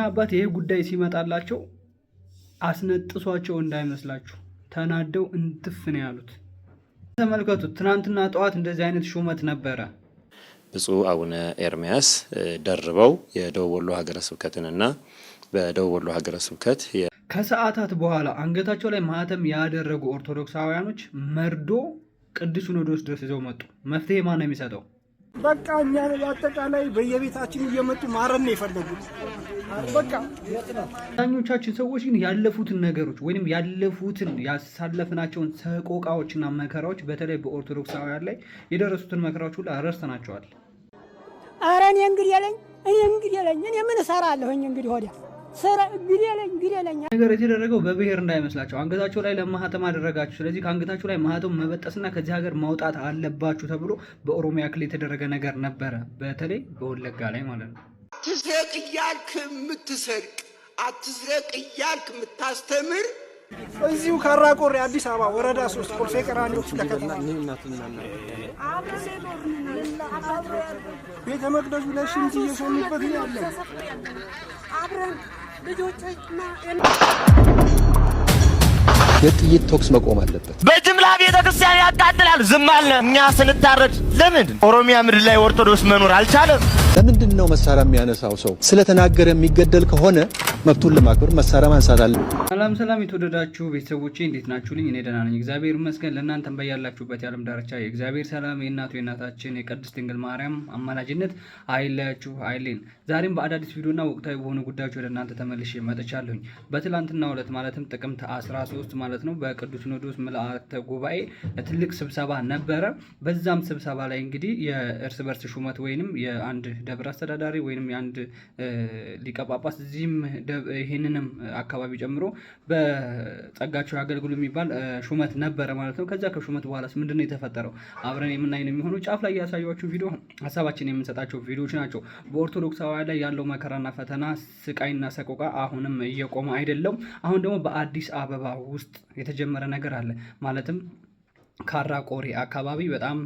አባት ይሄ ጉዳይ ሲመጣላቸው አስነጥሷቸው እንዳይመስላችሁ ተናደው እንትፍ ነው ያሉት። ተመልከቱት። ትናንትና ጠዋት እንደዚህ አይነት ሹመት ነበረ። ብፁዕ አቡነ ኤርሚያስ ደርበው የደቡብ ወሎ ሀገረ ስብከትንና በደቡብ ወሎ ሀገረ ስብከት ከሰዓታት በኋላ አንገታቸው ላይ ማህተም ያደረጉ ኦርቶዶክሳውያኖች መርዶ ቅዱስ ሲኖዶስ ድረስ ይዘው መጡ። መፍትሄ ማን ነው የሚሰጠው? በቃ እኛ አጠቃላይ በየቤታችን እየመጡ ማረን ነው የፈለጉት። በቃ አብዛኞቻችን ሰዎች ግን ያለፉትን ነገሮች ወይንም ያለፉትን ያሳለፍናቸውን ሰቆቃዎችና መከራዎች በተለይ በኦርቶዶክሳውያን ላይ የደረሱትን መከራዎች ሁሉ ረስተናቸዋል። ኧረ እኔ እንግዲህ የለኝ እኔ ምን እሰራለሁኝ እንግዲህ ወዲያ ነገር የተደረገው በብሔር እንዳይመስላቸው አንገታቸው ላይ ለማህተም አደረጋችሁ፣ ስለዚህ ከአንገታቸው ላይ ማህተም መበጠስና ከዚህ ሀገር ማውጣት አለባችሁ ተብሎ በኦሮሚያ ክልል የተደረገ ነገር ነበረ። በተለይ በወለጋ ላይ ማለት ነው። ትስረቅ እያልክ የምትሰርቅ አትስረቅ እያልክ የምታስተምር እዚሁ ካራቆሬ አዲስ አበባ ወረዳ 3 ኮልፌ ቀራኒዮ ተከታተለ ቤተ መቅደሱ ላይ ሽንት እየሸኑበት ያለ አብረን ልጆችና የጥይት ቶክስ መቆም አለበት። በጅምላ ቤተ ክርስቲያን ያቃጥላል። ዝም አለ። እኛ ስንታረድ ለምን ኦሮሚያ ምድር ላይ ኦርቶዶክስ መኖር አልቻለም? ለምንድን ነው መሳሪያ የሚያነሳው ሰው ስለተናገረ የሚገደል ከሆነ መብቱን ለማክበር መሳሪያ ማንሳት አለ። ሰላም የተወደዳችሁ ቤተሰቦቼ እንዴት ናችሁልኝ? እኔ ደህና ነኝ እግዚአብሔር ይመስገን። ለእናንተም በያላችሁበት የዓለም ዳርቻ የእግዚአብሔር ሰላም የእናታችን የቅድስት ድንግል ማርያም አማላጅነት አይለያችሁ አይሌን። ዛሬም በአዳዲስ ቪዲዮና ወቅታዊ በሆኑ ጉዳዮች ወደ እናንተ ተመልሼ መጥቻለሁኝ። በትላንትናው ዕለት ማለትም ጥቅምት 13 ማለት ነው በቅዱስ ሲኖዶስ ምልዓተ ጉባኤ ትልቅ ስብሰባ ነበረ። በዛም ስብሰባ ላይ እንግዲህ የእርስ በርስ ሹመት ወይንም የአንድ ደብር አስተዳዳሪ ወይንም የአንድ ሊቀ ጳጳስ እዚህም ይህንንም አካባቢ ጨምሮ በጸጋቸው ያገልግሉ የሚባል ሹመት ነበረ ማለት ነው። ከዛ ከሹመት በኋላስ ምንድን ነው የተፈጠረው? አብረን የምናይ ነው የሚሆነው። ጫፍ ላይ ያሳያችሁ ቪዲዮ ሀሳባችን የምንሰጣቸው ቪዲዮዎች ናቸው። በኦርቶዶክሳውያን ላይ ያለው መከራና ፈተና ስቃይና ሰቆቃ አሁንም እየቆመ አይደለም። አሁን ደግሞ በአዲስ አበባ ውስጥ የተጀመረ ነገር አለ። ማለትም ካራ ቆሬ አካባቢ በጣም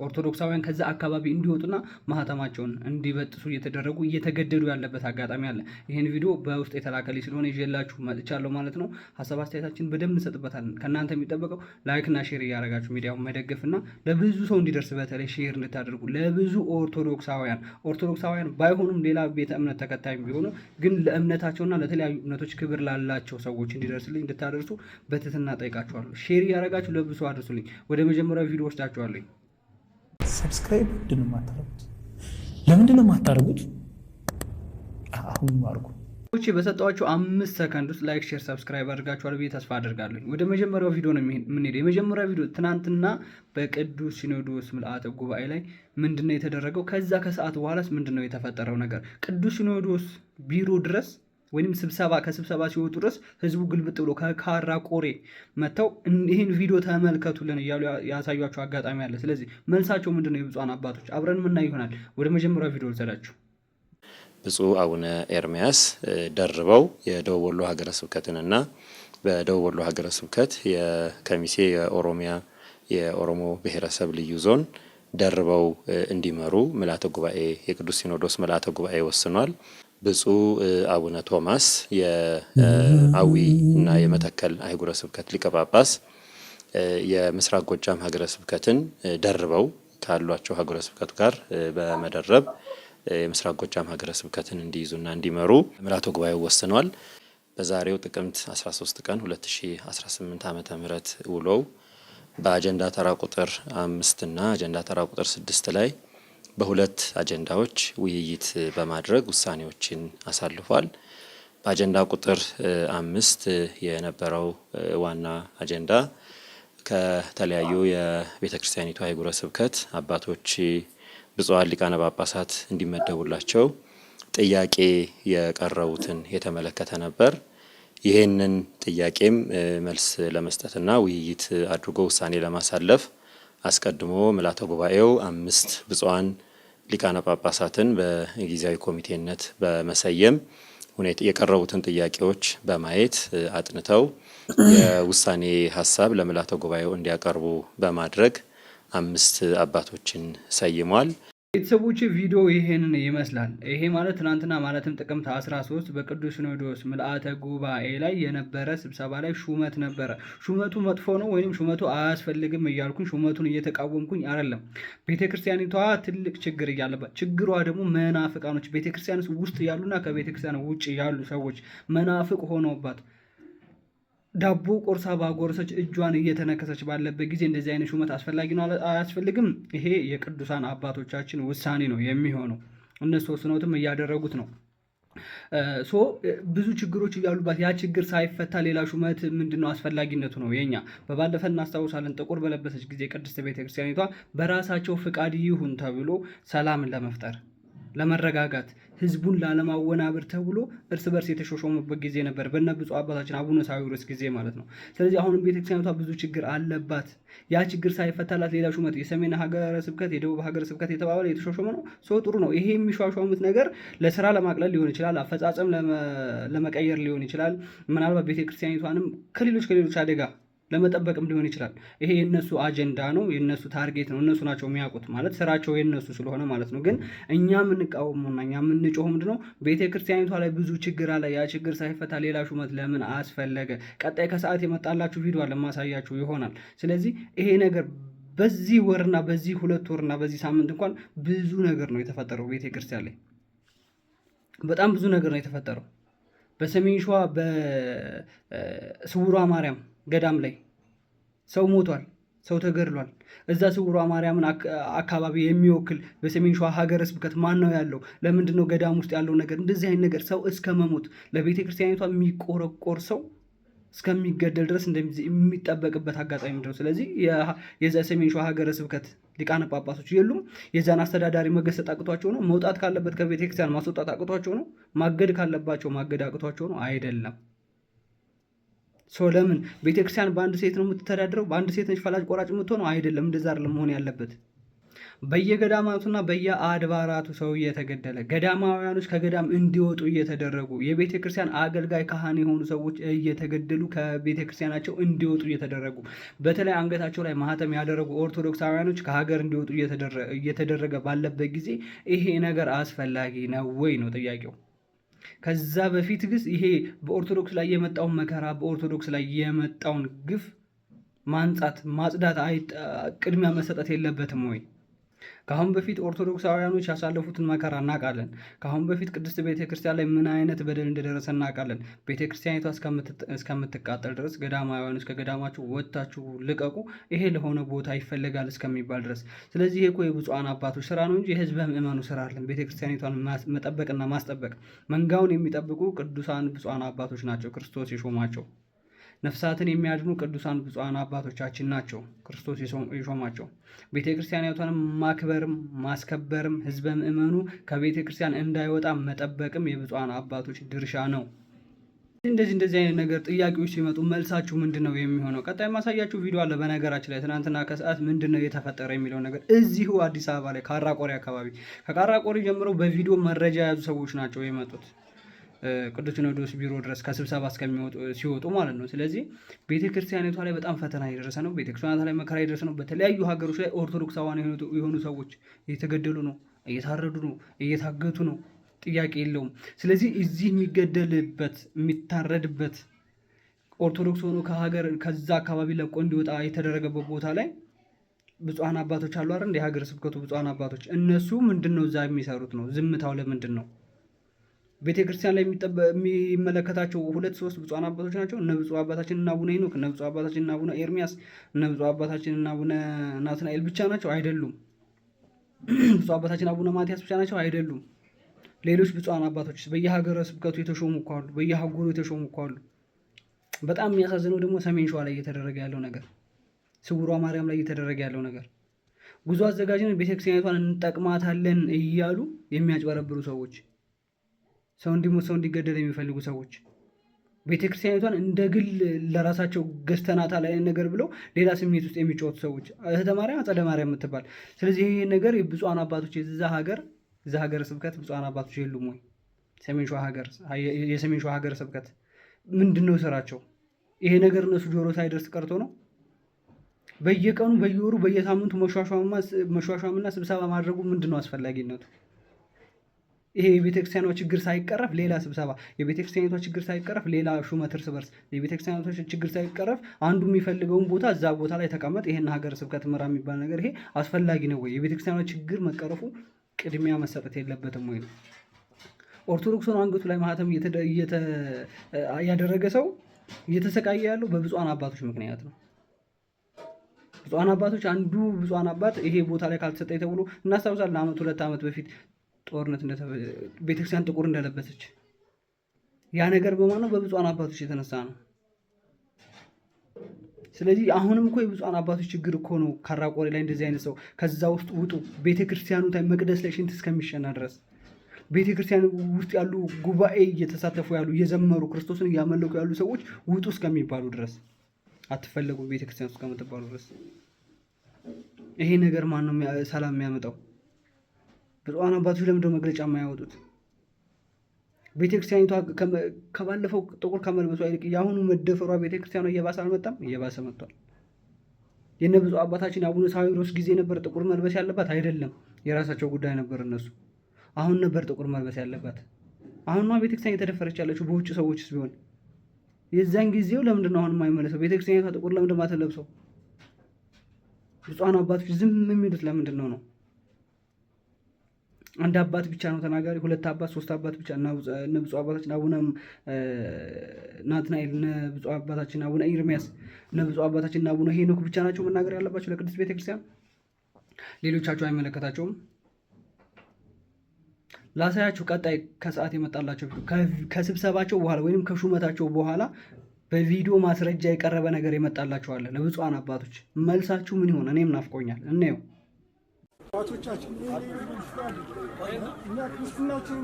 ኦርቶዶክሳውያን ከዛ አካባቢ እንዲወጡና ማህተማቸውን እንዲበጥሱ እየተደረጉ እየተገደዱ ያለበት አጋጣሚ አለ። ይህን ቪዲዮ በውስጥ የተላከልኝ ስለሆነ ይዤላችሁ መጥቻለሁ ማለት ነው። ሀሳብ አስተያየታችን በደንብ እንሰጥበታለን። ከእናንተ የሚጠበቀው ላይክና ሼር እያደረጋችሁ ሚዲያውን መደገፍና ለብዙ ሰው እንዲደርስ በተለይ ሼር እንድታደርጉ ለብዙ ኦርቶዶክሳውያን ባይሆኑም ሌላ ቤተ እምነት ተከታይ ቢሆኑ ግን ለእምነታቸውና ለተለያዩ እምነቶች ክብር ላላቸው ሰዎች እንዲደርስልኝ እንድታደርሱ በትህትና ጠይቃችኋለሁ። ሼር እያደረጋችሁ ለብዙ አድርሱልኝ። ወደ መጀመሪያው ቪዲዮ ወስዳችኋለሁ። ሰብስክራይብ ለምንድን ነው የማታደርጉት? አሁን አድርጉ። በሰጣችሁ 5 ሰከንድ ውስጥ ላይክ፣ ሼር፣ ሰብስክራይብ አድርጋችኋል ብዬ ተስፋ አድርጋለሁ። ወደ መጀመሪያው ቪዲዮ ነው የምንሄደው። የመጀመሪያው ቪዲዮ ትናንትና በቅዱስ ሲኖዶስ ምልዓተ ጉባኤ ላይ ምንድነው የተደረገው? ከዛ ከሰዓት በኋላስ ምንድነው የተፈጠረው ነገር? ቅዱስ ሲኖዶስ ቢሮ ድረስ ወይንም ከስብሰባ ሲወጡ ድረስ ህዝቡ ግልብጥ ብሎ ከካራ ቆሬ መጥተው ይህን ቪዲዮ ተመልከቱልን እያሉ ያሳዩቸው አጋጣሚ አለ። ስለዚህ መልሳቸው ምንድነው? የብፁዓን አባቶች አብረን ምናይ ይሆናል። ወደ መጀመሪያው ቪዲዮ ልሰዳችሁ። ብፁዕ አቡነ ኤርሚያስ ደርበው የደቡብ ወሎ ሀገረ ስብከትንና በደቡብ ወሎ ሀገረ ስብከት የከሚሴ የኦሮሞ ብሔረሰብ ልዩ ዞን ደርበው እንዲመሩ ምልዓተ ጉባኤ የቅዱስ ሲኖዶስ ምልዓተ ጉባኤ ወስኗል። ብፁዕ አቡነ ቶማስ የአዊ እና የመተከል አህጉረ ስብከት ሊቀ ጳጳስ የምስራቅ ጎጃም ሀገረ ስብከትን ደርበው ካሏቸው ሀገረ ስብከቱ ጋር በመደረብ የምስራቅ ጎጃም ሀገረ ስብከትን እንዲይዙና እንዲመሩ ምልዓተ ጉባኤው ወስኗል። በዛሬው ጥቅምት 13 ቀን 2018 ዓመተ ምህረት ውሎው በአጀንዳ ተራ ቁጥር 5 እና አጀንዳ ተራ ቁጥር 6 ላይ በሁለት አጀንዳዎች ውይይት በማድረግ ውሳኔዎችን አሳልፏል። በአጀንዳ ቁጥር 5 የነበረው ዋና አጀንዳ ከተለያዩ የቤተ ክርስቲያኒቱ አህጉረ ስብከት አባቶች ብፁዓን ሊቃነ ጳጳሳት እንዲመደቡላቸው ጥያቄ የቀረቡትን የተመለከተ ነበር። ይህንን ጥያቄም መልስ ለመስጠትና ውይይት አድርጎ ውሳኔ ለማሳለፍ አስቀድሞ ምልዓተ ጉባኤው 5 ብፁዓን ሊቃነ ጳጳሳትን በጊዜያዊ ኮሚቴነት በመሰየም የቀረቡትን ጥያቄዎች በማየት አጥንተው የውሳኔ ሀሳብ ለምልዓተ ጉባኤው እንዲያቀርቡ በማድረግ 5 አባቶችን ሰይሟል። ቤተሰቦች ቪዲዮ ይሄንን ይመስላል። ይሄ ማለት ትናንትና ማለትም ጥቅምት 13 በቅዱስ ሲኖዶስ ምልአተ ጉባኤ ላይ የነበረ ስብሰባ ላይ ሹመት ነበረ። ሹመቱ መጥፎ ነው ወይም ሹመቱ አያስፈልግም እያልኩኝ ሹመቱን እየተቃወምኩኝ አይደለም። ቤተክርስቲያኒቷ ትልቅ ችግር እያለባት፣ ችግሯ ደግሞ መናፍቃኖች ቤተክርስቲያን ውስጥ ያሉና ከቤተክርስቲያን ውጭ ያሉ ሰዎች መናፍቅ ሆነውባት ዳቦ ቆርሳ ባጎረሰች እጇን እየተነከሰች ባለበት ጊዜ እንደዚህ አይነት ሹመት አስፈላጊ ነው አያስፈልግም? ይሄ የቅዱሳን አባቶቻችን ውሳኔ ነው የሚሆነው። እነሱ ወስነውትም እያደረጉት ነው። ብዙ ችግሮች እያሉባት ያ ችግር ሳይፈታ ሌላ ሹመት ምንድነው አስፈላጊነቱ ነው የኛ። በባለፈ እናስታውሳለን፣ ጥቁር በለበሰች ጊዜ ቅድስት ቤተክርስቲያኒቷ በራሳቸው ፍቃድ ይሁን ተብሎ ሰላምን ለመፍጠር ለመረጋጋት ህዝቡን ላለማወናበር ተብሎ እርስ በርስ የተሾሾሙበት ጊዜ ነበር፣ በነ ብፁዕ አባታችን አቡነ ሳዊሮስ ጊዜ ማለት ነው። ስለዚህ አሁንም ቤተክርስቲያኒቷ ብዙ ችግር አለባት። ያ ችግር ሳይፈታላት ሌላ ሹመት የሰሜን ሀገረ ስብከት የደቡብ ሀገረ ስብከት የተባባለ የተሾሾመ ነው። ጥሩ ነው። ይሄ የሚሿሿሙት ነገር ለስራ ለማቅለል ሊሆን ይችላል፣ አፈጻጸም ለመቀየር ሊሆን ይችላል። ምናልባት ቤተክርስቲያኒቷንም ከሌሎች አደጋ ለመጠበቅም ሊሆን ይችላል። ይሄ የነሱ አጀንዳ ነው፣ የነሱ ታርጌት ነው። እነሱ ናቸው የሚያውቁት፣ ማለት ስራቸው የነሱ ስለሆነ ማለት ነው። ግን እኛ የምንቃወመውና እኛ የምንጮኸው ምንድነው? ቤተክርስቲያኒቷ ላይ ብዙ ችግር አለ። ያ ችግር ሳይፈታ ሌላ ሹመት ለምን አስፈለገ? ቀጣይ ከሰዓት የመጣላችሁ ቪዲዮ ለማሳያችሁ ይሆናል። ስለዚህ ይሄ ነገር በዚህ ወርና በዚህ 2 ወርና በዚህ ሳምንት እንኳን ብዙ ነገር ነው የተፈጠረው ቤተክርስቲያን ላይ፣ በጣም ብዙ ነገር ነው የተፈጠረው። በሰሜን ሸዋ በስውሯ ማርያም ገዳም ላይ ሰው ሞቷል፣ ሰው ተገድሏል። እዛ ስውሯ ማርያምን አካባቢ የሚወክል በሰሜን ሸዋ ሀገረ ስብከት ማን ነው ያለው? ለምንድን ነው ገዳም ውስጥ ያለው ነገር እንደዚህ አይነት ነገር ሰው እስከ መሞት ለቤተ ክርስቲያኒቷ የሚቆረቆር ሰው እስከሚገደል ድረስ የሚጠበቅበት አጋጣሚ ምንድን ነው? ስለዚህ የዛ ሰሜን ሸዋ ሀገረ ስብከት ሊቃነ ጳጳሶች የሉም? የዛን አስተዳዳሪ መገሰጥ አቅቷቸው ነው? መውጣት ካለበት ከቤተ ክርስቲያን ማስወጣት አቅቷቸው ነው? ማገድ ካለባቸው ማገድ አቅቷቸው ነው? አይደለም። ለምን ቤተክርስቲያን በአንድ ሴት ነው የምትተዳድረው? በአንድ ሴት ነች ፈላጭ ቆራጭ የምትሆነው? አይደለም። እንደዛ አይደለም መሆን ያለበት። በየገዳማቱና በየአድባራቱ ሰው እየተገደለ ገዳማውያኖች ከገዳም እንዲወጡ እየተደረጉ የቤተክርስቲያን አገልጋይ ካህን የሆኑ ሰዎች እየተገደሉ ከቤተክርስቲያናቸው እንዲወጡ እየተደረጉ በተለይ አንገታቸው ላይ ማህተም ያደረጉ ኦርቶዶክሳውያኖች ከሀገር እንዲወጡ እየተደረገ ባለበት ጊዜ ይሄ ነገር አስፈላጊ ነው ወይ ነው ጥያቄው። ከዛ በፊት ግን ይሄ በኦርቶዶክስ ላይ የመጣውን መከራ በኦርቶዶክስ ላይ የመጣውን ግፍ ማንጻት ማጽዳት ቅድሚያ መሰጠት የለበትም ወይ? ከአሁን በፊት ኦርቶዶክሳውያኖች ያሳለፉትን መከራ እናውቃለን። ከአሁን በፊት ቅድስት ቤተክርስቲያን ላይ ምን አይነት በደል እንደደረሰ እናውቃለን። ቤተክርስቲያኒቷ እስከምትቃጠል ድረስ ገዳማውያኖች ከገዳማችሁ ወጥታችሁ ልቀቁ፣ ይሄ ለሆነ ቦታ ይፈለጋል እስከሚባል ድረስ። ስለዚህ ይሄ እኮ የብፁዓን አባቶች ስራ ነው እንጂ የህዝበ ምእመኑ ስራ አይደለም። ቤተክርስቲያኒቷን መጠበቅና ማስጠበቅ መንጋውን የሚጠብቁ ቅዱሳን ብፁዓን አባቶች ናቸው ክርስቶስ የሾማቸው። ነፍሳትን የሚያድኑ ቅዱሳን ብፁዓን አባቶቻችን ናቸው ክርስቶስ የሾማቸው። ቤተክርስቲያኒቷንም ማክበርም ማስከበርም ህዝበ ምእመኑ ከቤተክርስቲያን እንዳይወጣ መጠበቅም የብፁዓን አባቶች ድርሻ ነው። እንደዚህ አይነት ነገር ጥያቄዎች ሲመጡ መልሳችሁ ምንድን ነው የሚሆነው? ቀጣይ ማሳያችሁ ቪዲዮ አለ። በነገራችን ላይ ትናንትና ከሰዓት ምንድን ነው የተፈጠረ የሚለው ነገር እዚሁ አዲስ አበባ ላይ ካራቆሪ አካባቢ፣ ከካራቆሪ ጀምሮ በቪዲዮ መረጃ የያዙ ሰዎች ናቸው የመጡት ቅዱስ ሲኖዶስ ቢሮ ድረስ ከስብሰባ ሲወጡ ማለት ነው። ስለዚህ ቤተክርስቲያኒቷ ላይ በጣም ፈተና የደረሰ ነው። ቤተክርስቲያኒቷ ላይ መከራ የደረሰ ነው። በተለያዩ ሀገሮች ላይ ኦርቶዶክሳውያን የሆኑ ሰዎች እየተገደሉ ነው፣ እየታረዱ ነው፣ እየታገቱ ነው። ጥያቄ የለውም። ስለዚህ እዚህ የሚገደልበት የሚታረድበት ኦርቶዶክስ ሆኖ ከዛ አካባቢ ለቆ እንዲወጣ የተደረገበት ቦታ ላይ ብፁዓን አባቶች አሉ አይደል? የሀገረ ስብከቱ ብፁዓን አባቶች እነሱ ምንድን ነው እዛ የሚሰሩት ነው? ዝምታው ለምንድን ነው? ቤተክርስቲያን ላይ የሚመለከታቸው 2-3 ብፁዓን አባቶች ናቸው። እነ ብፁዕ አባታችን እና አቡነ ሄኖክ፣ እነ ብፁዕ አባታችን እና አቡነ ኤርሚያስ፣ እነ ብፁዕ አባታችን እና አቡነ ናትናኤል ብቻ ናቸው? አይደሉም። ብፁዕ አባታችን አቡነ ማትያስ ብቻ ናቸው? አይደሉም። ሌሎች ብፁዓን አባቶች በየሀገረ ስብከቱ የተሾሙ እኮ አሉ፣ በየሀገሩ የተሾሙ እኮ አሉ። በጣም የሚያሳዝነው ደግሞ ሰሜን ሸዋ ላይ እየተደረገ ያለው ነገር፣ ስውሯ ማርያም ላይ እየተደረገ ያለው ነገር፣ ጉዞ አዘጋጅን ቤተክርስቲያኒቷን እንጠቅማታለን እያሉ የሚያጭበረብሩ ሰዎች፣ ሰው እንዲሞት ሰው እንዲገደል የሚፈልጉ ሰዎች፣ ቤተክርስቲያኒቷን እንደ ግል ለራሳቸው ገዝተናታል አይነት ነገር ብለው ሌላ ስሜት ውስጥ የሚጫወቱ ሰዎች፣ እህተ ማርያም አጸደ ማርያም የምትባል። ስለዚህ ይሄ ነገር የብፁዓን አባቶች የዛ ሀገረ ስብከት ብፁዓን አባቶች የሉም ወይ? የሰሜን ሸዋ ሀገረ ስብከት ምንድን ነው ስራቸው? ይሄ ነገር እነሱ ጆሮ ሳይደርስ ቀርቶ ነው? በየቀኑ በየወሩ በየሳምንቱ መሿሿምና ስብሰባ ማድረጉ ምንድነው አስፈላጊነቱ? ይሄ የቤተክርስቲያኗ ችግር ሳይቀረፍ ሌላ ስብሰባ፣ የቤተክርስቲያኗ ችግር ሳይቀረፍ ሌላ ሹመት እርስ በርስ፣ የቤተክርስቲያኗ ችግር ሳይቀረፍ አንዱ የሚፈልገውን ቦታ እዛ ቦታ ላይ ተቀመጥ፣ ይሄን ሀገረ ስብከት ምራ የሚባል ነገር ይሄ አስፈላጊ ነው ወይ? የቤተክርስቲያኗ ችግር መቀረፉ ቅድሚያ መሰጠት የለበትም ወይ ነው? ኦርቶዶክስን አንገቱ ላይ ማህተም ያደረገ ሰው እየተሰቃየ ያለው በብፁዓን አባቶች ምክንያት ነው። ብፁዓን አባቶች አንዱ ብፁዓን አባት ይሄ ቦታ ላይ ካልተሰጠኝ ተብሎ እናስታውሳለን። ዓመት 2 ዓመት በፊት ጦርነት ቤተክርስቲያን ጥቁር እንደለበሰች ያ ነገር በማነው? በብፁዓን አባቶች የተነሳ ነው። ስለዚህ አሁንም እኮ የብፁዓን አባቶች ችግር እኮ ነው። ካራቆሬ ላይ እንደዚህ አይነት ሰው ከዛ ውስጥ ውጡ፣ ቤተክርስቲያኑ መቅደስ ላይ ሽንት እስከሚሸና ድረስ ቤተክርስቲያን ውስጥ ያሉ ጉባኤ እየተሳተፉ ያሉ እየዘመሩ ክርስቶስን እያመለኩ ያሉ ሰዎች ውጡ እስከሚባሉ ድረስ አትፈለጉም፣ ቤተክርስቲያን ውስጥ እስከምትባሉ ድረስ። ይሄ ነገር ማን ነው ሰላም የሚያመጣው? ብፁዓን አባቶች ለምንድነው መግለጫ የማያወጡት? ቤተክርስቲያኒቷ ከባለፈው ጥቁር ከመልበሷ ይልቅ የአሁኑ መደፈሯ ቤተክርስቲያኗ እየባሰ አልመጣም? እየባሰ መጥቷል። የነ ብፁዕ አባታችን አቡነ ሳዊሮስ ጊዜ ነበር ጥቁር መልበስ ያለባት አይደለም፣ የራሳቸው ጉዳይ ነበር እነሱ። አሁን ነበር ጥቁር መልበስ ያለባት። አሁንማ ቤተክርስቲያን የተደፈረች ያለችው በውጭ ሰዎችስ ቢሆን የዛን ጊዜው ለምንድነው አሁን የማይመለሰው? ቤተክርስቲያኒቷ ጥቁር ለምንድን ማትለብሰው? ብፁዓን አባቶች ዝም የሚሉት ለምንድን ነው? አንድ አባት ብቻ ነው ተናጋሪ? 2 አባት 3 አባት ብቻ? እነ ብፁዕ አባታችን አቡነ ናትናኤል፣ እነ ብፁዕ አባታችን አቡነ ኤርሚያስ፣ እነ ብፁዕ አባታችን አቡነ ሄኖክ ብቻ ናቸው መናገር ያለባቸው ለቅድስት ቤተክርስቲያን? ሌሎቻቸው አይመለከታቸውም? ላሳያችሁ። ቀጣይ ከሰዓት የመጣላቸው ከስብሰባቸው በኋላ ወይም ከሹመታቸው በኋላ በቪዲዮ ማስረጃ የቀረበ ነገር የመጣላቸዋለ ለብፁዓን አባቶች። መልሳችሁ ምን ይሆን? እኔም ናፍቆኛል። እናየው። አባቶቻችን እኛ ክርስትናችን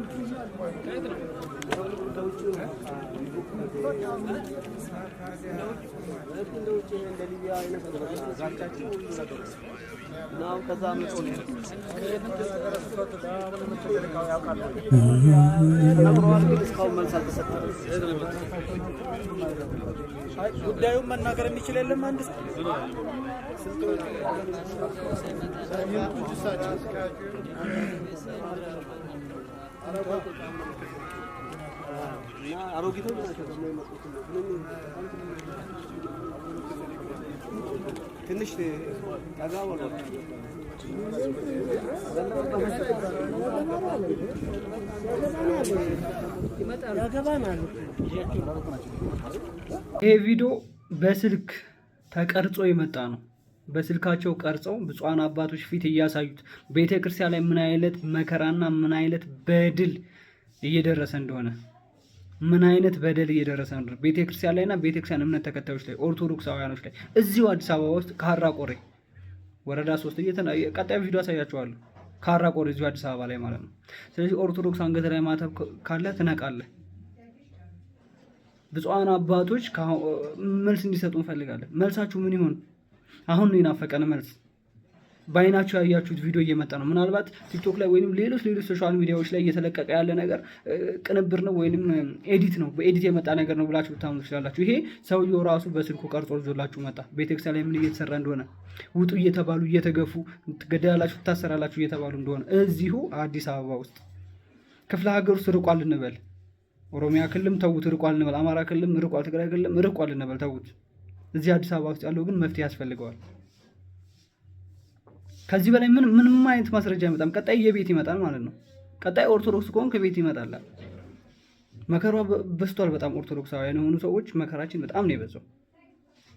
ጉዳዩን መናገር የሚችል የለም። አንድ አሮጊቶች ናቸው ትንሽ ጠጋ ብሎ ይሄ ቪዲዮ በስልክ ተቀርጾ የመጣ ነው። በስልካቸው ቀርጸው ብፁዓን አባቶች ፊት እያሳዩት ቤተክርስቲያን ላይ ምን አይነት መከራና ምን አይነት በደል እየደረሰ እንደሆነ ቤተክርስቲያን ላይና ቤተክርስቲያን እምነት ተከታዮች ላይ ኦርቶዶክሳውያኖች ላይ እዚሁ አዲስ አበባ ውስጥ ካራ ቆሬ ወረዳ 3 ቀጣይ ቪዲዮ አሳያቸዋለሁ። ካራ ቆሬ እዚሁ አዲስ አበባ ላይ ማለት ነው። ስለዚህ ኦርቶዶክስ አንገት ላይ ማተብ ካለ ትነቃለህ። ብፁዓን አባቶች መልስ እንዲሰጡ እንፈልጋለን። መልሳችሁ ምን ይሆን? አሁን ነው የናፈቀን መልስ። በአይናችሁ ያያችሁት ቪዲዮ እየመጣ ነው። ምናልባት ቲክቶክ ላይ ወይንም ሌሎች ሶሻል ሚዲያዎች ላይ እየተለቀቀ ያለ ነገር ቅንብር ነው ወይንም ኤዲት ነው፣ በኤዲት የመጣ ነገር ነው ብላችሁ ልታምኑ ትችላላችሁ። ይሄ ሰውየው ራሱ በስልኩ ቀርጾ ይዞላችሁ መጣ። ቤተክርስቲያን ላይ ምን እየተሰራ እንደሆነ፣ ውጡ እየተባሉ እየተገፉ ትገደላላችሁ፣ ትታሰራላችሁ እየተባሉ እንደሆነ እዚሁ አዲስ አበባ ውስጥ ክፍለ ሀገር ውስጥ ርቋል እንበል፣ ኦሮሚያ ክልልም ተውት ርቋል እንበል፣ አማራ ክልልም ርቋል፣ ትግራይ ክልልም ርቋል እንበል፣ ተውት። እዚህ አዲስ አበባ ውስጥ ያለው ግን መፍትሄ ያስፈልገዋል። ከዚህ በላይ ምንም አይነት ማስረጃ አይመጣም። ቀጣይ የቤት ይመጣል ማለት ነው። ቀጣይ ኦርቶዶክስ ከሆንክ ቤት ይመጣል። መከራ በዝቷል በጣም። ኦርቶዶክሳውያን የሆኑ ሰዎች መከራችን በጣም ነው የበዛው።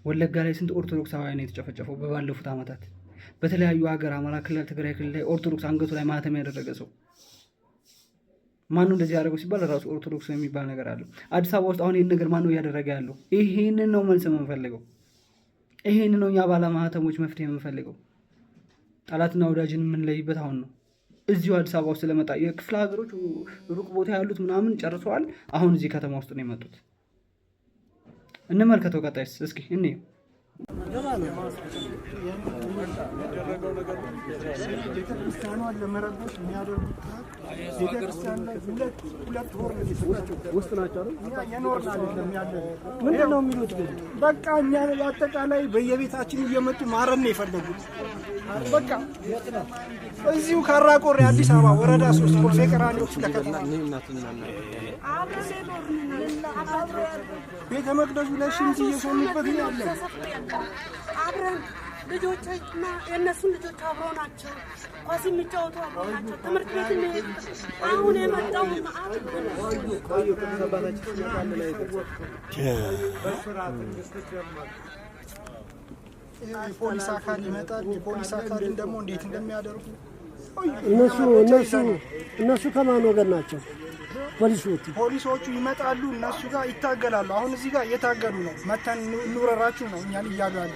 ወለጋ ላይ ስንት ኦርቶዶክሳውያን የተጨፈጨፈው በባለፉት ዓመታት በተለያዩ ሀገር፣ አማራ ክልል፣ ትግራይ ክልል ላይ ኦርቶዶክስ አንገቱ ላይ ማህተም ያደረገ ሰው ማነው እንደዚህ ያደረገው ሲባል ራሱ ኦርቶዶክስ የሚባል ነገር አለ። አዲስ አበባ ውስጥ አሁን ይህን ነገር ማነው እያደረገ ያለው? ይሄንን ነው መልስ የምንፈልገው። ይሄንን ነው እኛ ባለ ማህተሞች መፍትሄ የምንፈልገው። ጠላትና ወዳጅን የምንለይበት አሁን ነው። እዚሁ አዲስ አበባ ውስጥ ስለመጣ የክፍለ ሀገሮች ሩቅ ቦታ ያሉት ምናምን ጨርሰዋል። አሁን እዚህ ከተማ ውስጥ ነው የመጡት። እንመልከተው። ቀጣይስ እስኪ እኔ ቤተክርስቲያኗን ለመረበሽ የሚያደርጉት ቤተክርስቲያን ላይ ሁለት ወር ውስጥ ናቸው የኖርን አይደለም ያለ ምንድን ነው የሚሉት? በቃ እኛ አጠቃላይ በየቤታችን እየመጡ ማረን ነው የፈለጉት። በቃ እዚሁ ካራቆሬ አዲስ አበባ ወረዳ 3 ኮልፌ ቀራኒዮ ለከተማ ቤተ መቅደሱ ላይ ሽንት እየሰሙበት ነው ያለ። አብረን ልጆችና የእነሱን ልጆች አብረው ናቸው። ኳስ የሚጫወቱ አብረው ናቸው። ትምህርት ቤት የሚሄዱ አሁን የመጣው የፖሊስ አካል ይመጣል። የፖሊስ አካልን ደግሞ እንዴት እንደሚያደርጉ እነሱ ከማን ወገን ናቸው? ፖሊሶቹ ይመጣሉ፣ እነሱ ጋር ይታገላሉ። አሁን እዚህ ጋር እየታገሉ ነው። መተን እንውረራችሁ ነው እኛን እያሉ ያለ።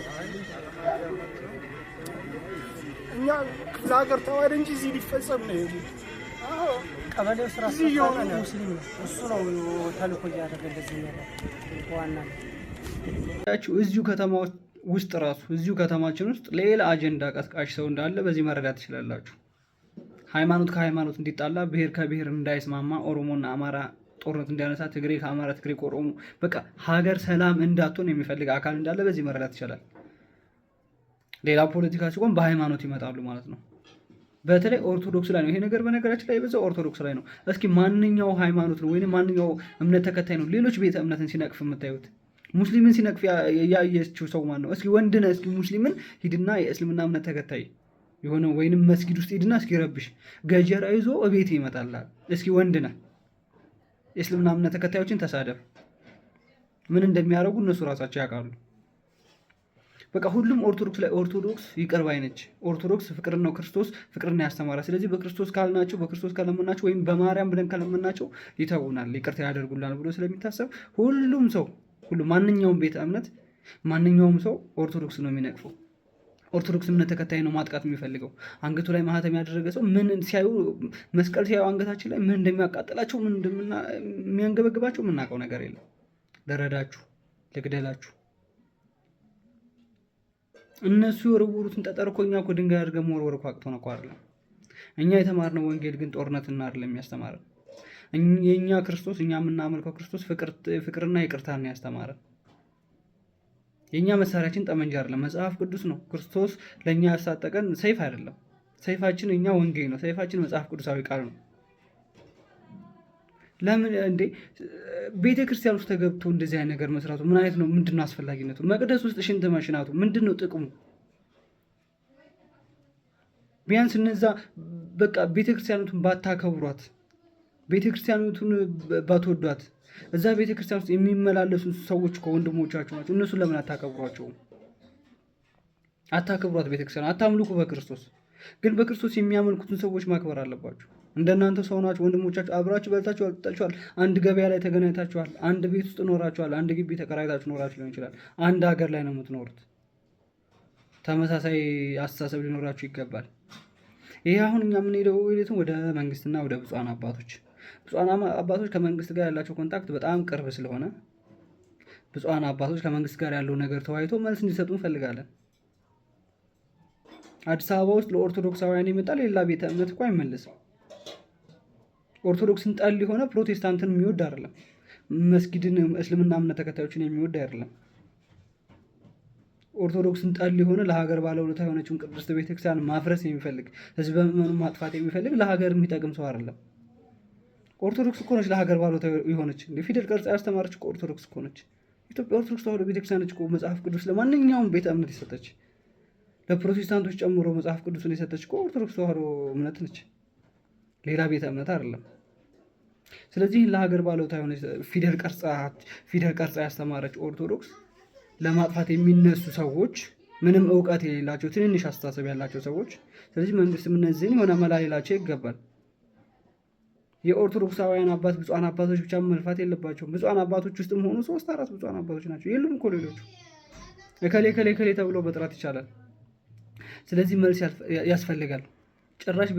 እኛ ክፍለ ሀገር ተዋህደ እንጂ እዚህ ሊፈጸም ነው ይሄ ቀበሌው ስራ እዚህ እየሆነ ነው። ሙስሊም ነው እሱ ነው ተልኮ እያደረገ እንደዚህ ነው ዋና እዚሁ ከተማ ውስጥ ራሱ እዚሁ ከተማችን ውስጥ ሌላ አጀንዳ ቀስቃሽ ሰው እንዳለ በዚህ መረዳት ትችላላችሁ። ሃይማኖት ከሃይማኖት እንዲጣላ፣ ብሔር ከብሔር እንዳይስማማ፣ ኦሮሞና አማራ ጦርነት እንዲያነሳ፣ ትግሬ ከአማራ፣ ትግሬ ከኦሮሞ በቃ ሀገር ሰላም እንዳትሆን የሚፈልግ አካል እንዳለ በዚህ መረዳት ይችላል። ሌላ ፖለቲካ ሲሆን በሃይማኖት ይመጣሉ ማለት ነው። በተለይ ኦርቶዶክስ ላይ ነው ይሄ ነገር። በነገራችን ላይ በዛው ኦርቶዶክስ ላይ ነው። እስኪ ማንኛው ሃይማኖት ነው ወይንም ማንኛው እምነት ተከታይ ነው ሌሎች ቤተ እምነትን ሲነቅፍ የምታዩት? ሙስሊምን ሲነቅፍ ያየችው ሰው ማን ነው? እስኪ ወንድ ነህ፣ እስኪ ሙስሊምን ሂድና የእስልምና እምነት ተከታይ የሆነ ወይንም መስጊድ ውስጥ ሂድና እስኪ ረብሽ ገጀራ ይዞ እቤት ይመጣላል። እስኪ ወንድ ነህ፣ የእስልምና እምነት ተከታዮችን ተሳደብ። ምን እንደሚያደርጉ እነሱ ራሳቸው ያውቃሉ። በቃ ሁሉም ኦርቶዶክስ ላይ ኦርቶዶክስ ይቅር ባይ ነች። ኦርቶዶክስ ፍቅርን ነው፣ ክርስቶስ ፍቅርን ያስተማራ። ስለዚህ በክርስቶስ ካልናቸው፣ በክርስቶስ ከለመናቸው ወይም በማርያም ብለን ከለመናቸው ይተውናል፣ ይቅርታ ያደርጉላል ብሎ ስለሚታሰብ ሁሉም ሰው ማንኛውም ቤተ እምነት ማንኛውም ሰው ኦርቶዶክስ ነው የሚነቅፈው። ኦርቶዶክስ እምነት ተከታይ ነው ማጥቃት የሚፈልገው። አንገቱ ላይ ማህተም ያደረገ ሰው ምን ሲያዩ መስቀል ሲያዩ አንገታችን ላይ ምን እንደሚያቃጥላቸው ምን የሚያንገበግባቸው የምናውቀው ነገር የለም። ልረዳችሁ፣ ልግደላችሁ። እነሱ የወረወሩትን ጠጠር እኮ እኛ እኮ ድንጋይ አድርገን መወርወር እኮ አቅቶን እኮ አይደለም። እኛ የተማርነው ወንጌል ግን ጦርነትና አይደለም የሚያስተማረን። የእኛ ክርስቶስ እኛ የምናመልከው ክርስቶስ ፍቅርና ይቅርታን ያስተማረን። የእኛ መሳሪያችን ጠመንጃ አይደለም፣ መጽሐፍ ቅዱስ ነው። ክርስቶስ ለእኛ ያሳጠቀን ሰይፍ አይደለም። ሰይፋችን እኛ ወንጌል ነው። ሰይፋችን መጽሐፍ ቅዱሳዊ ቃል ነው። ለምን እንዴ ቤተ ክርስቲያን ውስጥ ተገብቶ እንደዚህ አይነት ነገር መስራቱ ምን አይነት ነው? ምንድነው አስፈላጊነቱ? መቅደስ ውስጥ ሽንት መሽናቱ ምንድነው ጥቅሙ? ቢያንስ እነዛ በቃ ቤተ ክርስቲያኑን ባታከብሯት፣ ቤተ ክርስቲያኑን ባትወዷት፣ እዛ ቤተ ክርስቲያን ውስጥ የሚመላለሱ ሰዎች ከወንድሞቻችሁ ናቸው። እነሱን ለምን አታከብሯቸውም? አታከብሯት ቤተ ክርስቲያን። አታምልኩ በክርስቶስ ግን በክርስቶስ የሚያመልኩትን ሰዎች ማክበር አለባችሁ። እንደናንተ ሰው ናችሁ፣ ወንድሞቻችሁ አብራችሁ በልታችኋል፣ ጠጣችኋል፣ አንድ ገበያ ላይ ተገናኝታችኋል፣ አንድ ቤት ውስጥ ኖራችኋል፣ አንድ ግቢ ተከራይታችሁ ኖራችሁ ሊሆን ይችላል። አንድ ሀገር ላይ ነው የምትኖሩት። ተመሳሳይ አስተሳሰብ ሊኖራችሁ ይገባል። ይሄ አሁን እኛ የምንሄደው ወደ መንግስትና ወደ ብፁዓን አባቶች። ብፁዓን አባቶች ከመንግስት ጋር ያላቸው ኮንታክት በጣም ቅርብ ስለሆነ ብፁዓን አባቶች ከመንግስት ጋር ያለው ነገር ተወያይቶ መልስ እንዲሰጡ እንፈልጋለን። አዲስ አበባ ውስጥ ለኦርቶዶክሳውያን የመጣ ሌላ ቤተ እምነት እኮ አይመለስም። ኦርቶዶክስን ጠል የሆነ ፕሮቴስታንትን የሚወድ አይደለም። መስጊድን እስልምና እምነት ተከታዮችን የሚወድ አይደለም። ኦርቶዶክስን ጠል የሆነ ለሀገር ባለውለታ የሆነችውን ቅድስት ቤተክርስቲያን ማፍረስ የሚፈልግ ህዝበ ምዕመኑን ማጥፋት የሚፈልግ ለሀገር የሚጠቅም ሰው አይደለም። ኦርቶዶክስ እኮ ነች ለሀገር ባለውለታ የሆነች። ፊደል ቀርጻ ያስተማረች እኮ ኦርቶዶክስ እኮ ነች። ኢትዮጵያ ኦርቶዶክስ ተዋሕዶ ቤተክርስቲያን ነች እኮ መጽሐፍ ቅዱስ ለማንኛውም ቤተ እምነት የሰጠች፣ ለፕሮቴስታንቶች ጨምሮ መጽሐፍ ቅዱስን የሰጠች እኮ ኦርቶዶክስ ተዋሕዶ እምነት ነች፣ ሌላ ቤተ እምነት አይደለም። ስለዚህ ለሀገር ባለውለታ የሆነች ፊደል ቀርጻ ያስተማረች ኦርቶዶክስ ለማጥፋት የሚነሱ ሰዎች፣ ምንም እውቀት የሌላቸው ትንንሽ አስተሳሰብ ያላቸው ሰዎች፣ ስለዚህ መንግስት እነዚህን የሆነ መላ ሌላቸው ይገባል። የኦርቶዶክሳውያን አባት ብፁዓን አባቶች ብቻ መልፋት የለባቸውም። ብፁዓን አባቶች ውስጥም ሆኑ 3-4 ብፁዓን አባቶች ናቸው። የሉም እኮ ሌሎቹ እከሌ ተብሎ መጥራት ይቻላል። ስለዚህ መልስ ያስፈልጋል። ጭራሽ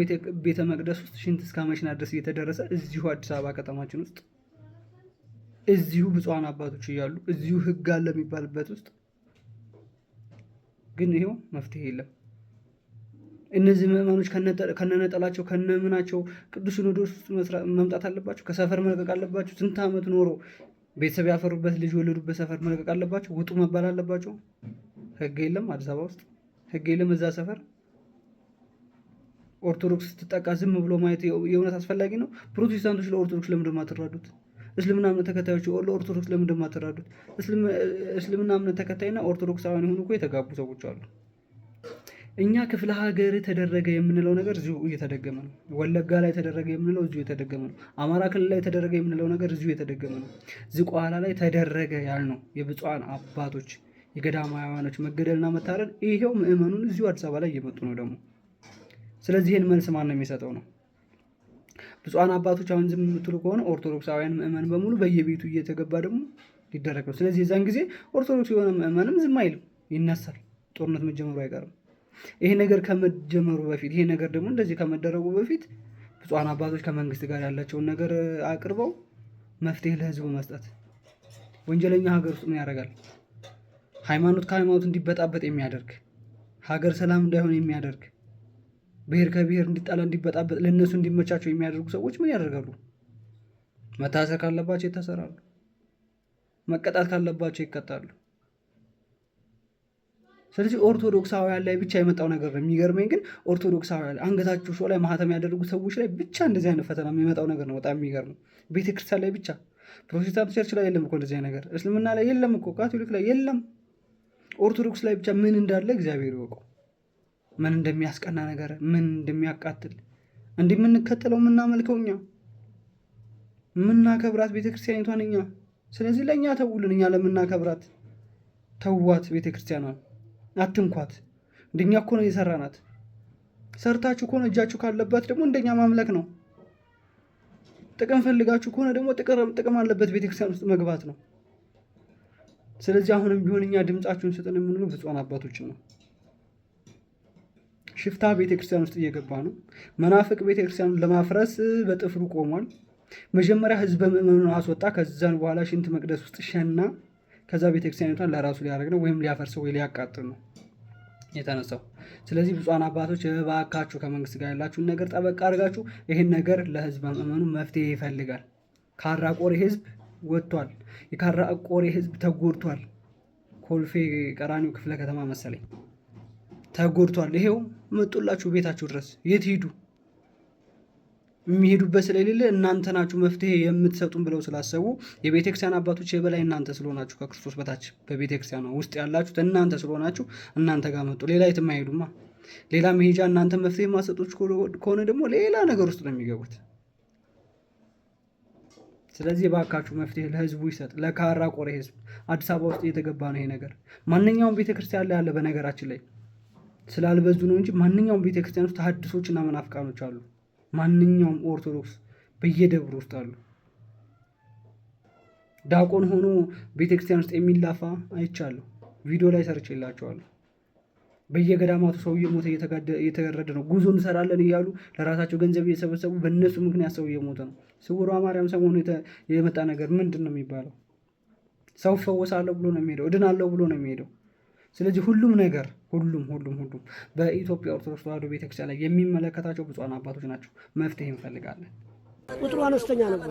ቤተ መቅደስ ውስጥ ሽንት እስከ መሽናት ድረስ እየተደረሰ እዚሁ አዲስ አበባ ከተማችን ውስጥ እዚሁ ብፁዓን አባቶች እያሉ እዚሁ ህግ አለ የሚባልበት ውስጥ ግን ይሄው መፍትሄ የለም። እነዚህ ምዕመኖች ከነነጠላቸው ከነምናቸው ቅዱስ ሲኖዶስ መምጣት አለባቸው። ከሰፈር መልቀቅ አለባቸው። ስንት ዓመት ኖሮ ቤተሰብ ያፈሩበት ልጅ የወለዱበት ሰፈር መልቀቅ አለባቸው። ውጡ መባል አለባቸው። ህግ የለም አዲስ አበባ ውስጥ ህግ የለም። እዛ ሰፈር ኦርቶዶክስ ስትጠቃ ዝም ብሎ ማየት የእውነት አስፈላጊ ነው? ፕሮቴስታንቶች ለኦርቶዶክስ ለምንድን ነው የማትራዱት? እስልምና እምነት ተከታዮች ለኦርቶዶክስ ለምንድን ነው የማትራዱት? እስልምና እምነት ተከታይና ኦርቶዶክሳውያን የሆኑ እኮ የተጋቡ ሰዎች አሉ። እኛ ክፍለ ሀገር ተደረገ የምንለው ነገር እዚሁ እየተደገመ ነው። ወለጋ ላይ ተደረገ የምንለው እዚሁ የተደገመ ነው። አማራ ክልል ላይ ተደረገ የምንለው ነገር እዚሁ የተደገመ ነው። ዝቋላ ላይ ተደረገ ያልነው የብፁዓን አባቶች የገዳማውያኖች መገደልና መታረድ ይሄው ምዕመኑን እዚሁ አዲስ አበባ ላይ እየመጡ ነው ደግሞ። ስለዚህ ይህን መልስ ማን ነው የሚሰጠው ነው? ብፁዓን አባቶች አሁን ዝም የምትሉ ከሆነ ኦርቶዶክሳውያን ምዕመን በሙሉ በየቤቱ እየተገባ ደግሞ ሊደረግ ነው። ስለዚህ የዛን ጊዜ ኦርቶዶክስ የሆነ ምዕመንም ዝም አይልም፣ ይነሳል። ጦርነት መጀመሩ አይቀርም። ይሄ ነገር ከመጀመሩ በፊት ይሄ ነገር ደግሞ እንደዚህ ከመደረጉ በፊት ብፁዓን አባቶች ከመንግስት ጋር ያላቸውን ነገር አቅርበው መፍትሄ ለህዝቡ መስጠት። ወንጀለኛ ሀገር ውስጥ ምን ያደርጋል? ሃይማኖት ከሃይማኖት እንዲበጣበጥ የሚያደርግ ሀገር ሰላም እንዳይሆን የሚያደርግ ብሔር ከብሔር እንዲጣላ እንዲበጣበጥ ለእነሱ እንዲመቻቸው የሚያደርጉ ሰዎች ምን ያደርጋሉ? መታሰር ካለባቸው ይታሰራሉ። መቀጣት ካለባቸው ይቀጣሉ። ስለዚህ ኦርቶዶክሳውያን ላይ ብቻ የመጣው ነገር ነው። የሚገርመኝ ግን ኦርቶዶክሳውያን አንገታቸው ሾ ላይ ማህተም ያደረጉ ሰዎች ላይ ብቻ እንደዚህ አይነት ፈተና የሚመጣው ነገር ነው። በጣም የሚገርም። ቤተክርስቲያን ላይ ብቻ፣ ፕሮቴስታንት ቸርች ላይ የለም እኮ እንደዚህ ነገር። እስልምና ላይ የለም እኮ፣ ካቶሊክ ላይ የለም። ኦርቶዶክስ ላይ ብቻ ምን እንዳለ እግዚአብሔር ይወቀው። ምን እንደሚያስቀና ነገር፣ ምን እንደሚያቃጥል እንዲህ የምንከተለው የምናመልከው እኛ የምናከብራት ቤተክርስቲያኒቷን እኛ። ስለዚህ ለእኛ ተውልን። እኛ ለምናከብራት ተዋት ቤተክርስቲያኗን፣ አትንኳት። እንደኛ እኮ ነው የሰራናት። ሰርታችሁ ከሆነ እጃችሁ ካለባት ደግሞ እንደኛ ማምለክ ነው። ጥቅም ፈልጋችሁ ከሆነ ደግሞ ጥቅም አለበት ቤተክርስቲያን ውስጥ መግባት ነው። ስለዚህ አሁንም ቢሆን እኛ ድምጻችሁን ስጥን የምንለው ብፁዓን አባቶችን ነው። ሽፍታ ቤተክርስቲያን ውስጥ እየገባ ነው። መናፍቅ ቤተክርስቲያኑን ለማፍረስ በጥፍሩ ቆሟል። መጀመሪያ ህዝበ ምዕመኑን አስወጣ። ከዛን በኋላ ሽንት መቅደስ ውስጥ ሸና። ከዛ ቤተክርስቲያኒቷን ለራሱ ሊያደርግ ነው፣ ወይም ሊያፈርሰው ወይ ሊያቃጥል ነው የተነሳው። ስለዚህ ብፁዓን አባቶች እባካችሁ ከመንግስት ጋር ያላችሁን ነገር ጠበቅ አድርጋችሁ ይህን ነገር ለህዝበ ምዕመኑ መፍትሄ ይፈልጋል። ካራ ቆሬ ህዝብ ወጥቷል። የካራ ቆሬ ህዝብ ተጎድቷል። ኮልፌ ቀራኒው ክፍለ ከተማ መሰለኝ ተጎድቷል። ይሄው መጡላችሁ ቤታችሁ ድረስ። የት ሂዱ? የሚሄዱበት ስለሌለ እናንተ ናችሁ መፍትሄ የምትሰጡን ብለው ስላሰቡ የቤተክርስቲያን አባቶች የበላይ እናንተ ስለሆናችሁ ከክርስቶስ በታች በቤተክርስቲያኗ ውስጥ ያላችሁት እናንተ ስለሆናችሁ እናንተ ጋር መጡ። ሌላ የትም አይሄዱማ። ሌላ መሄጃ እናንተ መፍትሄ ማሰጦች ከሆነ ደግሞ ሌላ ነገር ውስጥ ነው የሚገቡት። ስለዚህ ባካችሁ መፍትሄ ለህዝቡ ይሰጥ። ለካራ ቆሬ ህዝብ አዲስ አበባ ውስጥ እየተገባ ነው ይሄ ነገር። ማንኛውም ቤተክርስቲያን ላይ ያለ በነገራችን ላይ ስላልበዙ ነው እንጂ ማንኛውም ቤተክርስቲያን ውስጥ ሐዲሶችና መናፍቃኖች አሉ። ማንኛውም ኦርቶዶክስ በየደብሩ ውስጥ አሉ። ዲያቆን ሆኖ ቤተክርስቲያን ውስጥ የሚላፋ አይቻለሁ። ቪዲዮ ላይ ሰርቼላችኋለሁ። በየገዳማቱ ሰው እየሞተ እየተገረደ ነው። ጉዞ እንሰራለን እያሉ ለራሳቸው ገንዘብ እየሰበሰቡ በእነሱ ምክንያት ሰው እየሞተ ነው። ስውሯ ማርያም ሰሞኑ የመጣ ነገር ምንድን ነው የሚባለው? ሰው ፈወሳለሁ ብሎ ነው የሚሄደው፣ እድናለሁ ብሎ ነው የሚሄደው። ስለዚህ ሁሉም ነገር ሁሉም በኢትዮጵያ ኦርቶዶክስ ተዋሕዶ ቤተክርስቲያን ላይ የሚመለከታቸው ብፁዓን አባቶች ናቸው። መፍትሄ እንፈልጋለን። ቁጥሩ አነስተኛ ነበር።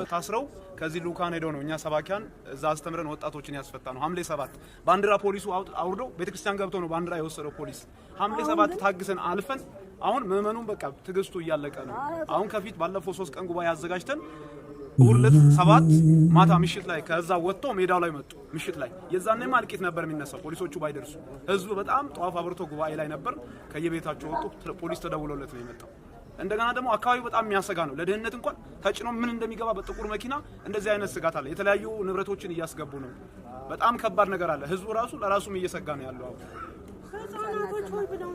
ታስረው ከዚህ ልኡካን ሄደው ነው እኛ ሰባኪያን እዛ አስተምረን ወጣቶችን ያስፈታ ነው። ሐምሌ 7 ባንዲራ ፖሊሱ አውርዶ ቤተክርስቲያን ገብቶ ነው ባንዲራ የወሰደው ፖሊስ። ሐምሌ 7 ታግሰን አልፈን አሁን ምዕመኑን በቃ ትግስቱ እያለቀ ነው። አሁን ከፊት ባለፈው 3 ቀን ጉባኤ አዘጋጅተን ሁለት 7 ማታ ምሽት ላይ ከዛ ወጥቶ ሜዳው ላይ መጡ። ምሽት ላይ የዛኔማ እልቂት ነበር የሚነሳው ፖሊሶቹ ባይደርሱ። ህዝቡ በጣም ጧፍ አብርቶ ጉባኤ ላይ ነበር። ከየቤታቸው ወጡ። ፖሊስ ተደውሎለት ነው የመጣው። እንደገና ደግሞ አካባቢው በጣም የሚያሰጋ ነው። ለደህንነት እንኳን ተጭኖ ምን እንደሚገባ በጥቁር መኪና እንደዚህ አይነት ስጋት አለ። የተለያዩ ንብረቶችን እያስገቡ ነው። በጣም ከባድ ነገር አለ። ህዝቡ ራሱ ለራሱም እየሰጋ ነው ያለው አሁን።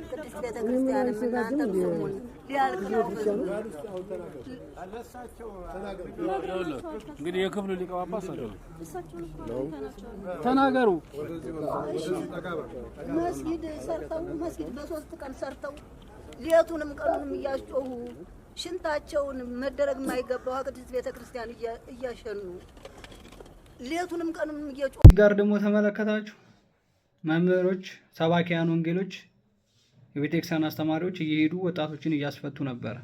ቅድስት ቤተክርስቲያንም እናንተም ስሙን ሊያልቅ ነው። እንግዲህ የክፍሉ ሊቀ ጳጳስ ተናገሩ። መስጊድ በ3 ቀን ሰርተው ሌቱንም ቀኑንም እያስጮሁ ሽንታቸውን መደረግ የማይገባው ቅድስት ቤተክርስቲያን እያሸኑ ሌቱንም ቀንም እየጮሁ ጋር ደግሞ ተመለከታችሁ መምህሮች፣ ሰባኪያን ወንጌሎች፣ የቤተክርስቲያን አስተማሪዎች እየሄዱ ወጣቶችን እያስፈቱ ነበር።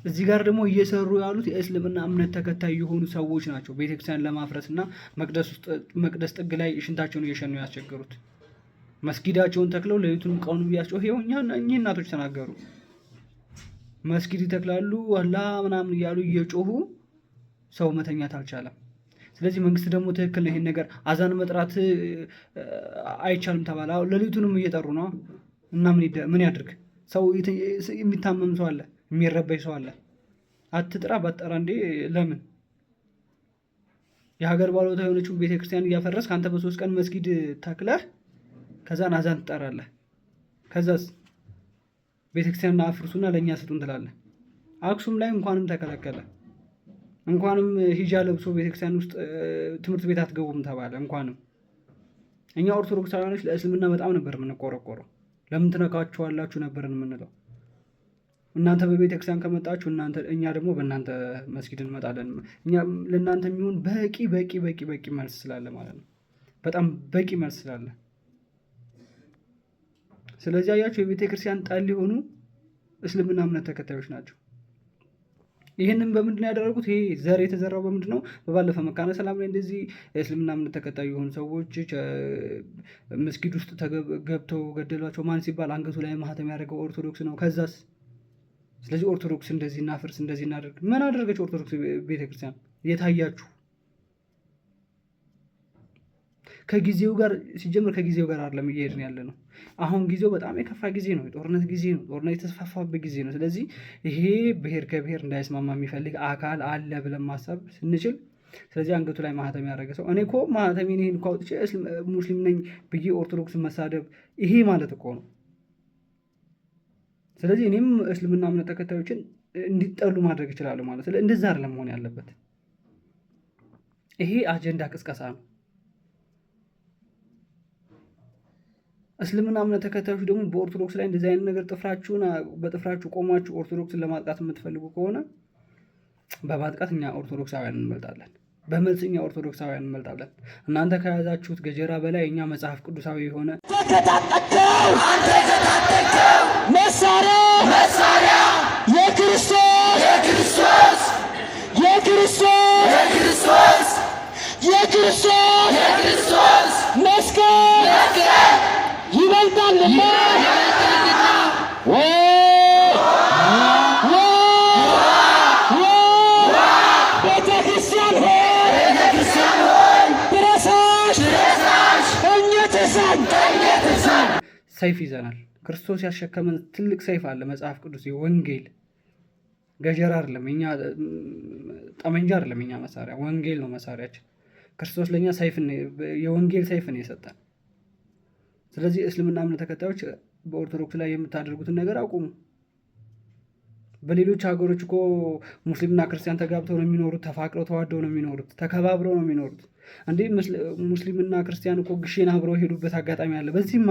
እዚህ ጋር ደግሞ እየሰሩ ያሉት የእስልምና እምነት ተከታይ የሆኑ ሰዎች ናቸው። ቤተክርስቲያን ለማፍረስና መቅደስ ጥግ ላይ ሽንታቸውን እየሸኑ ያስቸገሩት መስጊዳቸውን ተክለው ሌሊቱንም ቀኑን እያስጮሁ ይኸው እኚህ እናቶች ተናገሩ። መስጊድ ይተክላሉ አላህ ምናምን እያሉ እየጮሁ ሰው መተኛት አልቻለም። ስለዚህ መንግስት ደግሞ ትክክል ነው፣ ይሄን ነገር አዛን መጥራት አይቻልም ተባለ። ሌሊቱንም እየጠሩ ነው እና ምን ያድርግ? ሰው የሚታመም ሰው አለ፣ የሚረበሽ ሰው አለ። አትጥራ ባትጠራ እንዴ ለምን? የሀገር ባለውለታ የሆነችው ቤተክርስቲያን እያፈረስክ አንተ በ3 ቀን መስጊድ ተክለህ ከዛን አዛን ትጠራለህ። ከዛስ ቤተክርስቲያን አፍርሱና ለኛ ስጡን ትላለህ። አክሱም ላይ እንኳንም ተከለከለ። እንኳንም ሂጃ ለብሶ ቤተክርስቲያን ውስጥ ትምህርት ቤት አትገቡም ተባለ። እንኳንም እኛ ኦርቶዶክሳውያኖች ለእስልምና በጣም ነበር የምንቆረቆረው። ለምን ትነካችኋላችሁ ነበርን የምንለው። እናንተ በቤተክርስቲያን ከመጣችሁ እኛ ደግሞ በእናንተ መስጊድ እንመጣለን። እኛ ለእናንተ የሚሆን በቂ መልስ ስላለ ማለት ነው። በጣም በቂ መልስ ስላለ። ስለዚህ አያችሁ የቤተክርስቲያን ጠል የሆኑ እስልምና እምነት ተከታዮች ናቸው። ይህንን በምንድን ነው ያደረጉት? ይሄ ዘር የተዘራው በምንድን ነው? በባለፈ መካነ ሰላም ላይ እንደዚህ የእስልምና እምነት ተከታይ የሆኑ ሰዎች መስጊድ ውስጥ ገብተው ገደሏቸው። ማን ሲባል አንገቱ ላይ ማህተም ያደረገው ኦርቶዶክስ ነው። ከዛስ ስለዚህ ኦርቶዶክስ እንደዚህ እናፍርስ እንደዚህ እናደርግ። ምን አደረገች ኦርቶዶክስ ቤተክርስቲያን? የታያችሁ ከጊዜው ጋር ሲጀምር ከጊዜው ጋር አይደለም እየሄድን ያለ ነው። አሁን ጊዜው በጣም የከፋ ጊዜ ነው። የጦርነት ጊዜ ነው። ጦርነት የተስፋፋበት ጊዜ ነው። ስለዚህ ይሄ ብሔር ከብሔር እንዳይስማማ የሚፈልግ አካል አለ ብለን ማሰብ ስንችል፣ ስለዚህ አንገቱ ላይ ማህተም ያደረገ ሰው እኔ እኮ ማህተሜን ይሄን እኮ አውጥቼ ሙስሊም ነኝ ብዬ ኦርቶዶክስን መሳደብ ይሄ ማለት እኮ ነው። ስለዚህ እኔም እስልምና እምነት ተከታዮችን እንዲጠሉ ማድረግ እችላለሁ ማለት ነው። እንደዛ አይደለም መሆን ያለበት። ይሄ አጀንዳ ቅስቀሳ ነው። እስልምና እምነት ተከታዮች ደግሞ በኦርቶዶክስ ላይ እንደዚህ አይነት ነገር በጥፍራችሁ ቆማችሁ ኦርቶዶክስን ለማጥቃት የምትፈልጉ ከሆነ በማጥቃት እኛ ኦርቶዶክሳውያን እንመልጣለን፣ በመልስ እኛ ኦርቶዶክሳውያን እንመልጣለን። እናንተ ከያዛችሁት ገጀራ በላይ እኛ መጽሐፍ ቅዱሳዊ የሆነ መሳሪያ የክርስቶስ መስቀል ይበልጣልና ቤተክርስቲያን ሆይ ድረሳሽ ሰይፍ ይዘናል። ክርስቶስ ያሸከመን ትልቅ ሰይፍ አለ። መጽሐፍ ቅዱስ የወንጌል ገጀራ አይደለም፣ እኛ ጠመንጃ አይደለም። እኛ መሳሪያ ወንጌል ነው መሳሪያችን። ክርስቶስ ለእኛ የወንጌል ሰይፍ ነው የሰጠን። ስለዚህ እስልምና እምነት ተከታዮች በኦርቶዶክስ ላይ የምታደርጉትን ነገር አቁሙ። በሌሎች ሀገሮች እኮ ሙስሊምና ክርስቲያን ተጋብተው ነው የሚኖሩት፣ ተፋቅረው ተዋደው ነው የሚኖሩት፣ ተከባብረው ነው የሚኖሩት። እንዴ ሙስሊምና ክርስቲያን እኮ ግሼን አብረው የሄዱበት አጋጣሚ አለ። በዚህም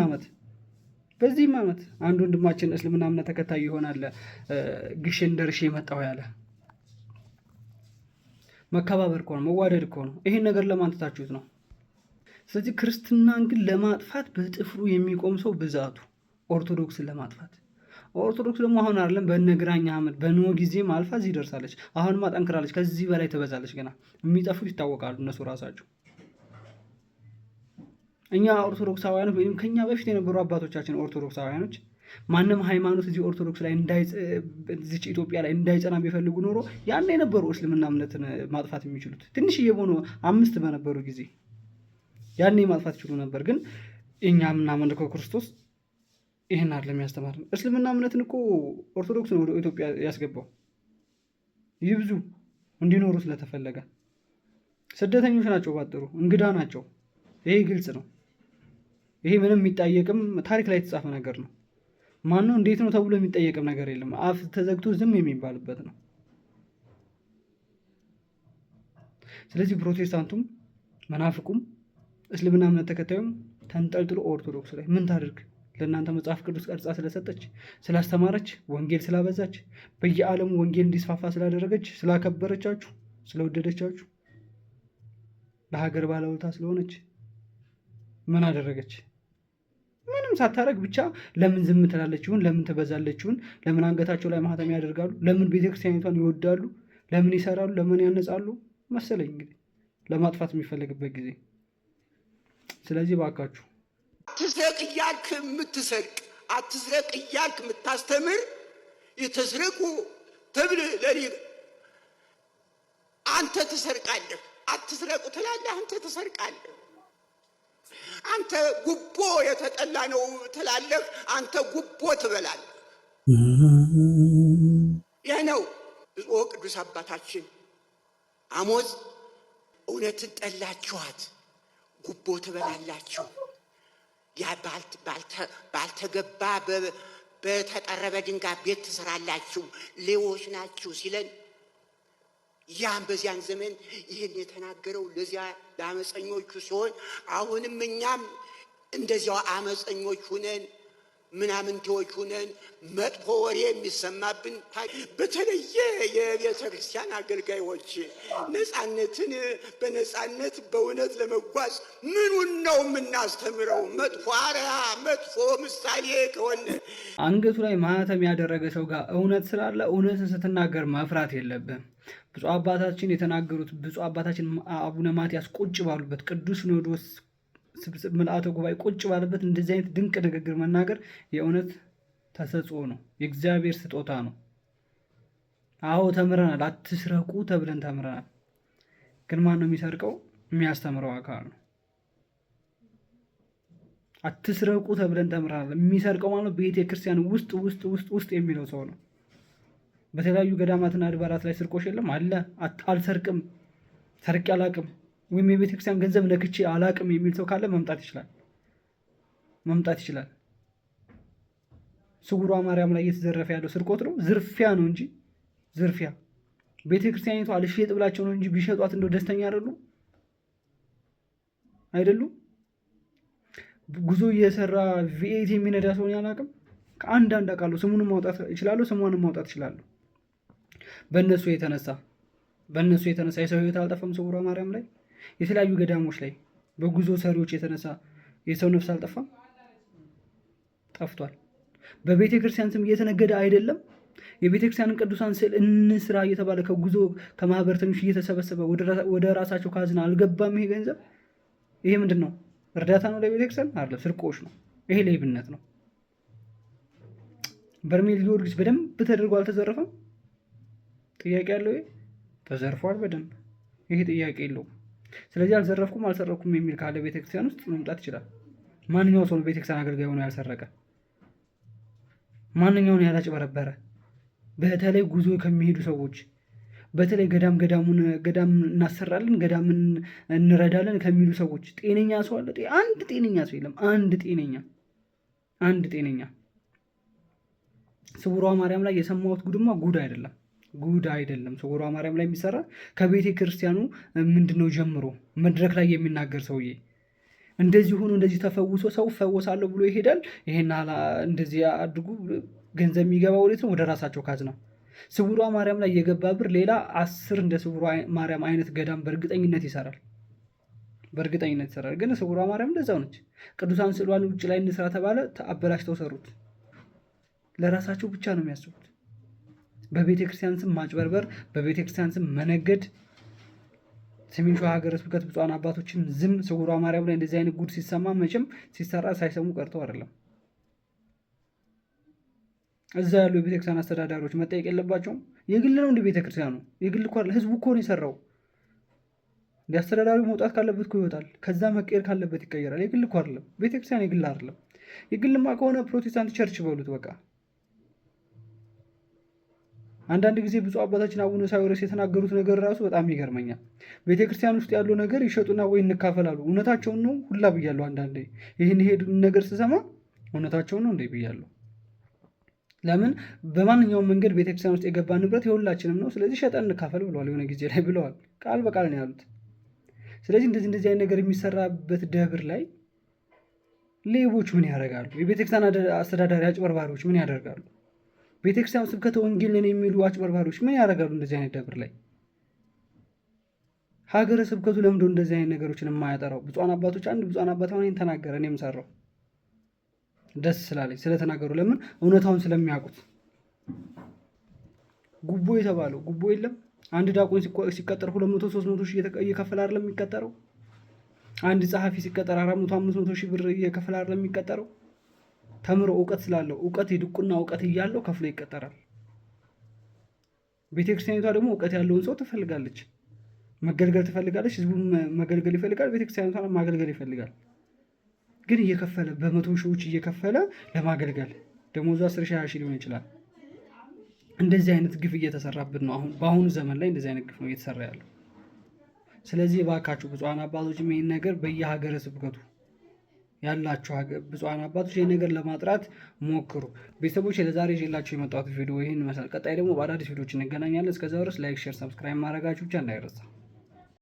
ዓመት አንድ ወንድማችን እስልምና እምነት ተከታይ ይሆናል ግሼን ደርሼ መጣሁ ያለ። መከባበር እኮ ነው፣ መዋደድ እኮ ነው። ይሄን ነገር ለማን ትታችሁት ነው? ስለዚህ ክርስትናን ግን ለማጥፋት በጥፍሩ የሚቆም ሰው ብዛቱ፣ ኦርቶዶክስን ለማጥፋት። ኦርቶዶክስ ደግሞ አሁን አይደለም በእነ ግራኝ አህመድ በኖህ ጊዜም አልፋ እዚህ ደርሳለች። አሁንማ ጠንክራለች፣ ከዚህ በላይ ትበዛለች። ገና የሚጠፉት ይታወቃሉ እነሱ ራሳቸው። እኛ ኦርቶዶክሳውያኖች ወይም ከኛ በፊት የነበሩ አባቶቻችን ኦርቶዶክሳውያኖች ማንም ሃይማኖት እዚህ ኦርቶዶክስ ላይ እዚች ኢትዮጵያ ላይ እንዳይጸና ቢፈልጉ ኖሮ ያን የነበሩ እስልምና እምነትን ማጥፋት የሚችሉት ትንሽዬ ሆኖ 5 በነበሩ ጊዜ ያኔ ማጥፋት ይችሉ ነበር። ግን እኛ የምናመልከው ክርስቶስ ይህን አይደለም ያስተማረን። እስልምና እምነትን እኮ ኦርቶዶክስ ነው ወደ ኢትዮጵያ ያስገባው። ይብዙ እንዲኖሩ ስለተፈለገ። ስደተኞች ናቸው፣ ባጥሩ እንግዳ ናቸው። ይሄ ግልጽ ነው። ይሄ ምንም የሚጠየቅም ታሪክ ላይ የተጻፈ ነገር ነው። ማነው እንዴት ነው ተብሎ የሚጠየቅም ነገር የለም። አፍ ተዘግቶ ዝም የሚባልበት ነው። ስለዚህ ፕሮቴስታንቱም መናፍቁም እስልምና እምነት ተከታዩም ተንጠልጥሎ ኦርቶዶክስ ላይ ምን ታድርግ? ለእናንተ መጽሐፍ ቅዱስ ቀርጻ ስለሰጠች፣ ስላስተማረች፣ ወንጌል ስላበዛች፣ በየዓለሙ ወንጌል እንዲስፋፋ ስላደረገች፣ ስላከበረቻችሁ፣ ስለወደደቻችሁ ለሀገር ባለውለታ ስለሆነች ምን አደረገች? ምንም ሳታረግ ብቻ ለምን ዝም ትላለች? ለምን ትበዛለች? ለምን አንገታቸው ላይ ማህተም ያደርጋሉ? ለምን ቤተክርስቲያኒቷን ይወዳሉ? ለምን ይሰራሉ? ለምን ያነጻሉ መሰለኝ እንግዲህ ለማጥፋት የሚፈልግበት ጊዜ። ስለዚህ ባካችሁ አትስረቅ እያልክ የምትሰርቅ አትስረቅ እያልክ የምታስተምር የተስረቁ ተብል ለኔ አንተ ትሰርቃለህ። አትስረቁ ትላለህ፣ አንተ ትሰርቃለህ። አንተ ጉቦ የተጠላ ነው ትላለህ፣ አንተ ጉቦ ትበላለህ። ይህ ነው ብፁዕ ቅዱስ አባታችን አሞጽ እውነትን ጠላችኋት፣ ጉቦ ትበላላችሁ፣ ባልተገባ በተጠረበ ድንጋይ ቤት ትሰራላችሁ፣ ሌቦች ናችሁ ሲለን ያን በዚያን ዘመን ይህን የተናገረው ለዚያ ለአመፀኞቹ ሲሆን አሁንም እኛም እንደዚያው አመፀኞች ሁነን ምናምንቴዎች ሁነን መጥፎ ወሬ የሚሰማብን በተለየ የቤተ ክርስቲያን አገልጋዮች ነፃነትን በነፃነት በእውነት ለመጓዝ ምኑን ነው የምናስተምረው? መጥፎ አርያ መጥፎ ምሳሌ ከሆነ አንገቱ ላይ ማህተም ያደረገ ሰው ጋር እውነት ስላለ እውነትን ስትናገር መፍራት የለብህም። ብፁዕ አባታችን የተናገሩት ብፁዕ አባታችን አቡነ ማትያስ ቁጭ ባሉበት ቅዱስ ሲኖዶስ ምልአተ ጉባኤ ቁጭ ባለበት እንደዚህ አይነት ድንቅ ንግግር መናገር የእውነት ተሰጥኦ ነው፣ የእግዚአብሔር ስጦታ ነው። አዎ ተምረናል፣ አትስረቁ ተብለን ተምረናል። ግን ማን ነው የሚሰርቀው? የሚያስተምረው አካል ነው። አትስረቁ ተብለን ተምረናል። የሚሰርቀው ማለት ቤተ ክርስቲያን ውስጥ የሚለው ሰው ነው። በተለያዩ ገዳማትና አድባራት ላይ ስርቆሽ የለም አለ። አልሰርቅም፣ ሰርቄ አላቅም ወይም የቤተክርስቲያን ገንዘብ ነክቼ አላቅም የሚል ሰው ካለ መምጣት ይችላል። ስውሯ ማርያም ላይ እየተዘረፈ ያለው ስርቆት ነው፣ ዝርፊያ ነው እንጂ ዝርፊያ። ቤተክርስቲያኒቷ አልሸጥ ብላቸው ነው እንጂ ቢሸጧት እንደው ደስተኛ አይደሉም። ጉዞ እየሰራ ቪኤት የሚነዳ ሰውን ያላቅም ከአንዳንድ አውቃለሁ። ስሙንም ማውጣት ይችላሉ፣ ስሟንም ማውጣት ይችላሉ። በእነሱ የተነሳ የሰው ህይወት አልጠፋም። ስውሯ ማርያም ላይ የተለያዩ ገዳሞች ላይ በጉዞ ሰሪዎች የተነሳ የሰው ነፍስ አልጠፋም? ጠፍቷል። በቤተ ክርስቲያን ስም እየተነገደ አይደለም። የቤተ ክርስቲያንን ቅዱሳን ስዕል እንስራ እየተባለ ከጉዞ ከማህበረተኞች እየተሰበሰበ ወደ ራሳቸው ካዝና አልገባም። ይሄ ገንዘብ ይሄ ምንድን ነው? እርዳታ ነው ለቤተ ክርስቲያን አይደለም፣ ስርቆሽ ነው። ይሄ ሌብነት ነው። በርሜል ጊዮርጊስ በደንብ ተደርጎ አልተዘረፈም? ጥያቄ ያለው ተዘርፏል በደንብ። ይሄ ጥያቄ የለውም። ስለዚህ አልዘረፍኩም አልሰረኩም የሚል ካለ ቤተክርስቲያን ውስጥ መምጣት ይችላል። ማንኛው ሰው ቤተክርስቲያን አገልጋይ ሆኖ ያልሰረቀ? ማንኛውን ያላጭበረበረ? በተለይ ጉዞ ከሚሄዱ ሰዎች በተለይ ገዳም እናሰራለን ገዳም እንረዳለን ከሚሉ ሰዎች ጤነኛ ሰው አለ? አንድ ጤነኛ ሰው የለም። አንድ ጤነኛ ስውሯ ማርያም ላይ የሰማሁት ጉድማ ጉድ አይደለም። ስውሯ ማርያም ላይ የሚሰራ ከቤተ ክርስቲያኑ ምንድነው ጀምሮ መድረክ ላይ የሚናገር ሰውዬ እንደዚህ ሆኖ እንደዚህ ተፈውሶ ሰው ፈወሳለሁ ብሎ ይሄዳል። ይሄን እንደዚህ አድርጉ ገንዘብ የሚገባ ወዴት ነው? ወደ ራሳቸው ካዝና። ስውሯ ማርያም ላይ የገባ ብር ሌላ 10 እንደ ስውሯ ማርያም አይነት ገዳም በእርግጠኝነት ይሰራል። ግን ስውሯ ማርያም እንደዛው ነች። ቅዱሳን ስዕሏን ውጭ ላይ እንስራ ተባለ፣ አበላሽተው ሰሩት። ለራሳቸው ብቻ ነው የሚያስቡት። በቤተ ክርስቲያን ስም ማጭበርበር፣ በቤተ ክርስቲያን ስም መነገድ። ሰሜን ሸዋ ሀገረ ስብከት ብፁዓን አባቶችን ዝም። ስውሯ ማርያም ላይ እንደዚህ አይነት ጉድ ሲሰማ መቼም ሲሰራ ሳይሰሙ ቀርተው አይደለም። እዛ ያሉ የቤተክርስቲያን አስተዳዳሪዎች መጠየቅ የለባቸውም? የግል ነው እንደ ቤተክርስቲያኑ የግል እኮ አይደል፣ ህዝቡ እኮ ነው የሰራው። አስተዳዳሪው መውጣት ካለበት እኮ ይወጣል፣ ከዛ መቀየር ካለበት ይቀየራል። የግል እኮ አይደለም ቤተክርስቲያን፣ የግል አይደለም። የግልማ ከሆነ ፕሮቴስታንት ቸርች በሉት በቃ። አንዳንድ ጊዜ ብፁዕ አባታችን አቡነ ሳዊሮስ የተናገሩት ነገር ራሱ በጣም ይገርመኛል። ቤተክርስቲያን ውስጥ ያለው ነገር ይሸጡና ወይ እንካፈላሉ። እውነታቸውን ነው ሁላ ብያለሁ። አንዳንዴ ይሄን ነገር ስሰማ እውነታቸውን ነው እንዴ ብያለሁ። ለምን በማንኛውም መንገድ ቤተክርስቲያን ውስጥ የገባ ንብረት የሁላችንም ነው፣ ስለዚህ ሸጠን እንካፈል ብለዋል። የሆነ ጊዜ ላይ ብለዋል፣ ቃል በቃል ነው ያሉት። ስለዚህ እንደዚህ አይነት ነገር የሚሰራበት ደብር ላይ ሌቦች ምን ያደርጋሉ? የቤተክርስቲያን አስተዳዳሪ አጭበርባሪዎች ምን ያደርጋሉ? ቤተክርስቲያን ስብከተ ወንጌል ነን የሚሉ አጭበርባሪዎች ምን ያደርጋሉ? እንደዚህ አይነት ደብር ላይ ሀገረ ስብከቱ ለምዶ እንደዚህ አይነት ነገሮችን የማያጠራው? ብፁዓን አባቶች አንድ ብፁዓን አባት አሁን ተናገረ፣ እኔም ሰራው ደስ ስላለኝ ስለተናገሩ። ለምን? እውነታውን ስለሚያውቁት። ጉቦ የተባለው ጉቦ የለም። አንድ ዲያቆን ሲቀጠር 200 300 ሺህ እየከፈለ አይደለም የሚቀጠረው? አንድ ጸሐፊ ሲቀጠር 400 500 ሺህ ብር እየከፈለ አይደለም የሚቀጠረው? ተምሮ እውቀት ስላለው እውቀት የድቁና እውቀት እያለው ከፍሎ ይቀጠራል። ቤተክርስቲያኒቷ ደግሞ እውቀት ያለውን ሰው ትፈልጋለች፣ መገልገል ትፈልጋለች። ህዝቡን መገልገል ይፈልጋል፣ ቤተክርስቲያኒቷ ማገልገል ይፈልጋል። ግን እየከፈለ በመቶ ሺዎች እየከፈለ ለማገልገል ደሞዙ 10 ሺህ 20 ሺህ ሊሆን ይችላል። እንደዚህ አይነት ግፍ እየተሰራብን ነው። አሁን በአሁኑ ዘመን ላይ እንደዚህ አይነት ግፍ ነው እየተሰራ ያለው። ስለዚህ እባካችሁ ብፁዓን አባቶች ይህን ነገር በየሀገረ ስብከቱ ያላችሁ ብፁዓን አባቶች ይህን ነገር ለማጥራት ሞክሩ። ቤተሰቦች ለዛሬ ይዤላችሁ የመጣሁት ቪዲዮ ይህን ይመስላል። ቀጣይ ደግሞ በአዳዲስ ቪዲዮዎች እንገናኛለን። እስከዚያው ድረስ ላይክ፣ ሼር፣ ሰብስክራይብ ማድረጋችሁ ብቻ እንዳይረሳ።